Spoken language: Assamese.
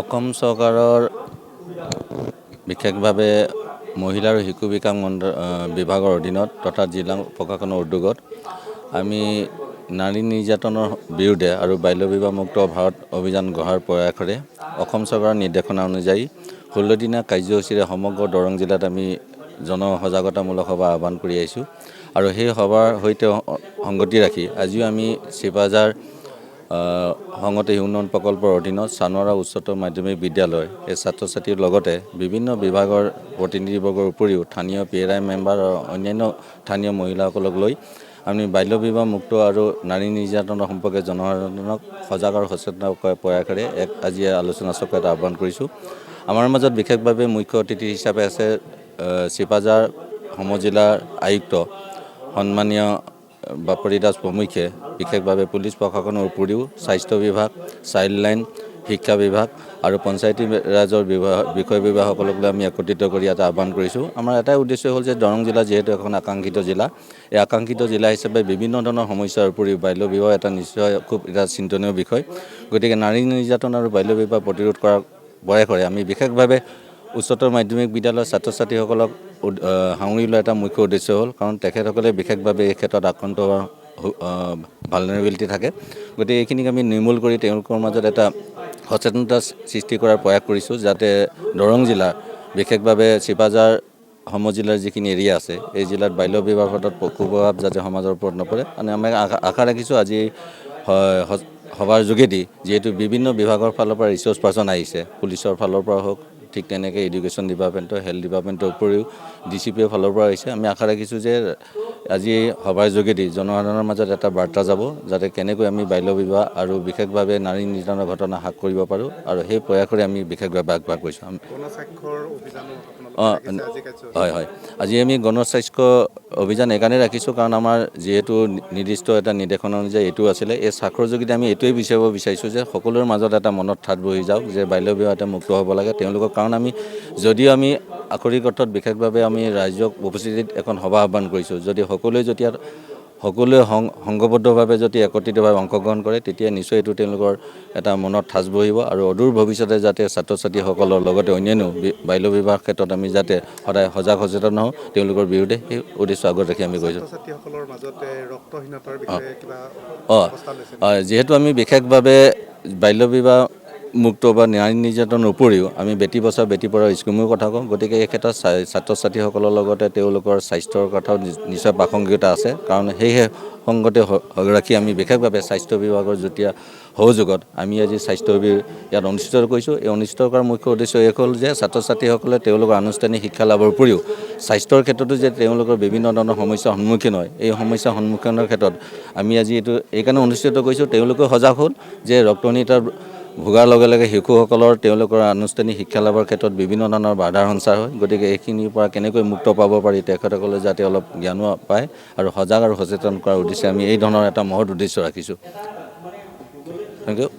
অসম চৰকাৰৰ বিশেষভাৱে মহিলা আৰু শিশু বিকাশ বিভাগৰ অধীনত তথা জিলা প্ৰশাসনৰ উদ্যোগত আমি নাৰী নিৰ্যাতনৰ বিৰুদ্ধে আৰু বাল্য বিবাহ মুক্ত ভাৰত অভিযান গঢ়াৰ প্ৰয়াসৰে অসম চৰকাৰৰ নিৰ্দেশনা অনুযায়ী 16 দিনীয়া কাৰ্যসূচীৰে সমগ্ৰ দৰং জিলাত আমি জনসজাগতামূলক সভা আহ্বান কৰি আহিছোঁ আৰু সেই সভাৰ সৈতে সংগতি ৰাখি আজিও আমি চিপাঝাৰ সংহতি উন্নয়ন প্ৰকল্পৰ অধীনত চানোৱাৰা উচ্চতৰ মাধ্যমিক বিদ্যালয়ৰ এই ছাত্ৰ ছাত্ৰীৰ লগতে বিভিন্ন বিভাগৰ প্ৰতিনিধিবৰ্গৰ উপৰিও স্থানীয় PRI মেম্বাৰ আৰু অন্যান্য স্থানীয় মহিলাসকলক লৈ আমি বাল্য বিবাহ মুক্ত আৰু নাৰী নিৰ্যাতনৰ সম্পৰ্কে জনসাধাৰণক সজাগ আৰু সচেতন কৰাৰ প্ৰয়াসেৰে আজি আলোচনা চক্ৰ এটা আহ্বান কৰিছোঁ। আমাৰ মাজত বিশেষভাৱে মুখ্য অতিথি হিচাপে আছে চিপাঝাৰ সমজিলাৰ আয়ুক্ত সন্মানীয় বাপৰি দাস প্ৰমুখ্যে, বিশেষভাৱে পুলিচ প্ৰশাসনৰ উপৰিও স্বাস্থ্য বিভাগ, চাইল্ড লাইন, শিক্ষা বিভাগ আৰু পঞ্চায়তী ৰাজৰ বিষয় বিভাগসকলক লৈ আমি একত্ৰিত কৰি এটা আহ্বান কৰিছোঁ। আমাৰ এটাই উদ্দেশ্য হ'ল যে দৰং জিলা যিহেতু এখন আকাংক্ষিত জিলা, এই আকাংক্ষিত জিলা হিচাপে বিভিন্ন ধৰণৰ সমস্যাৰ উপৰিও বাল্য বিবাহ এটা নিশ্চয় খুব এটা চিন্তনীয় বিষয়। গতিকে নাৰী নিৰ্যাতন আৰু বাল্য বিবাহ প্ৰতিৰোধ কৰাৰ প্ৰয়াসৰে আমি বিশেষভাৱে উচ্চতৰ মাধ্যমিক বিদ্যালয়ৰ ছাত্ৰ ছাত্ৰীসকলক সাঙুৰি লোৱা এটা মুখ্য উদ্দেশ্য হ'ল, কাৰণ তেখেতসকলে বিশেষভাৱে এই ক্ষেত্ৰত আক্ৰান্ত হোৱাৰ ভালনাৰেবিলিটি থাকে। গতিকে এইখিনিক আমি নিৰ্মূল কৰি তেওঁলোকৰ মাজত এটা সচেতনতা সৃষ্টি কৰাৰ প্ৰয়াস কৰিছোঁ, যাতে দৰং জিলাৰ বিশেষভাৱে চিপাঝাৰ সমজিলাৰ যিখিনি এৰিয়া আছে এই জিলাত বাল্য বিবাহৰ ক্ষেত্ৰত কুপ্ৰভাৱ যাতে সমাজৰ ওপৰত নপৰে। মানে আমি আশা ৰাখিছোঁ আজি সভাৰ যোগেদি যিহেতু বিভিন্ন বিভাগৰ ফালৰ পৰা ৰিচোৰ্চ পাৰ্চন আহিছে, পুলিচৰ ফালৰ পৰা হওক, ঠিক তেনেকৈ এডুকেশ্যন ডিপাৰ্টমেণ্টৰ, হেল্থ ডিপাৰ্টমেণ্টৰ উপৰিও DCPৰ ফালৰ পৰা আহিছে। আমি আশা ৰাখিছোঁ যে আজি সভাৰ যোগেদি জনসাধাৰণৰ মাজত এটা বাৰ্তা যাব, যাতে কেনেকৈ আমি বাল্য বিবাহ আৰু বিশেষভাৱে নাৰী নিৰ্যাতনৰ ঘটনা হ্ৰাস কৰিব পাৰোঁ, আৰু সেই প্ৰয়াসৰে আমি বিশেষভাৱে আগভাগ কৰিছোঁ। হয়, আজি আমি গণস্বাস্থ্য অভিযান এইকাৰণে ৰাখিছোঁ, কাৰণ আমাৰ যিহেতু নিৰ্দিষ্ট এটা নিৰ্দেশনা অনুযায়ী এইটো আছিলে। এই স্বাক্ষৰ যোগেদি আমি এইটোৱে বিচাৰিব বিচাৰিছোঁ যে সকলোৰে মাজত এটা মনত ঠাত বহি যাওক যে বাল্য বিবাহ এটা মুক্ত হ'ব লাগে তেওঁলোকক। কাৰণ যদিও আমি আখৰিক অৰ্থত বিশেষভাৱে আমি ৰাইজক উপস্থিতিত এখন সভা আহ্বান কৰিছোঁ, যদি সকলোৱে সংঘবদ্ধভাৱে যদি একত্ৰিতভাৱে অংশগ্ৰহণ কৰে, তেতিয়া নিশ্চয় এইটো তেওঁলোকৰ এটা মনত ঠাঁচ বহিব আৰু অদূৰ ভৱিষ্যতে যাতে ছাত্ৰ ছাত্ৰীসকলৰ লগতে অন্যান্য বাল্য বিবাহৰ ক্ষেত্ৰত আমি যাতে সদায় সজাগ সচেতন হওঁ তেওঁলোকৰ বিৰুদ্ধে, সেই উদ্দেশ্য আগত ৰাখি আমি গৈছোঁ। যিহেতু আমি বিশেষভাৱে বাল্য বিবাহ মুক্ত বা নাৰী নিৰ্যাতনৰ উপৰিও আমি বেটী বচাও বেটী পঢ়াও স্কিমৰ কথা কওঁ। গতিকে এই ক্ষেত্ৰত ছাত্ৰ ছাত্ৰীসকলৰ লগতে তেওঁলোকৰ স্বাস্থ্যৰ কথাও নিশ্চয় প্ৰাসংগিকতা আছে, কাৰণ সেই সংগতে ৰাখি আমি বিশেষভাৱে স্বাস্থ্য বিভাগৰ যেতিয়া সহযোগত আমি আজি স্বাস্থ্য শিবিৰ ইয়াত অনুষ্ঠিত কৰিছোঁ। এই অনুষ্ঠিত কৰাৰ মুখ্য উদ্দেশ্য এই হ'ল যে ছাত্ৰ ছাত্ৰীসকলে তেওঁলোকৰ আনুষ্ঠানিক শিক্ষা লাভৰ উপৰিও স্বাস্থ্যৰ ক্ষেত্ৰতো যে তেওঁলোকৰ বিভিন্ন ধৰণৰ সমস্যাৰ সন্মুখীন হয়, এই সমস্যাৰ সন্মুখীনৰ ক্ষেত্ৰত আমি আজি এইকাৰণে অনুষ্ঠিত কৰিছোঁ, তেওঁলোকেও সজাগ হ'ল যে ৰক্তহীনতাৰ ভোগাৰ লগে লগে শিশুসকলৰ তেওঁলোকৰ আনুষ্ঠানিক শিক্ষা লাভৰ ক্ষেত্ৰত বিভিন্ন ধৰণৰ বাধাৰ সঞ্চাৰ হয়। গতিকে এইখিনিৰ পৰা কেনেকৈ মুক্ত পাব পাৰি তেখেতসকলে যাতে অলপ জ্ঞানো পায় আৰু সজাগ আৰু সচেতন কৰাৰ উদ্দেশ্যে আমি এই ধৰণৰ এটা মহৎ উদ্দেশ্য ৰাখিছোঁ। Thank U.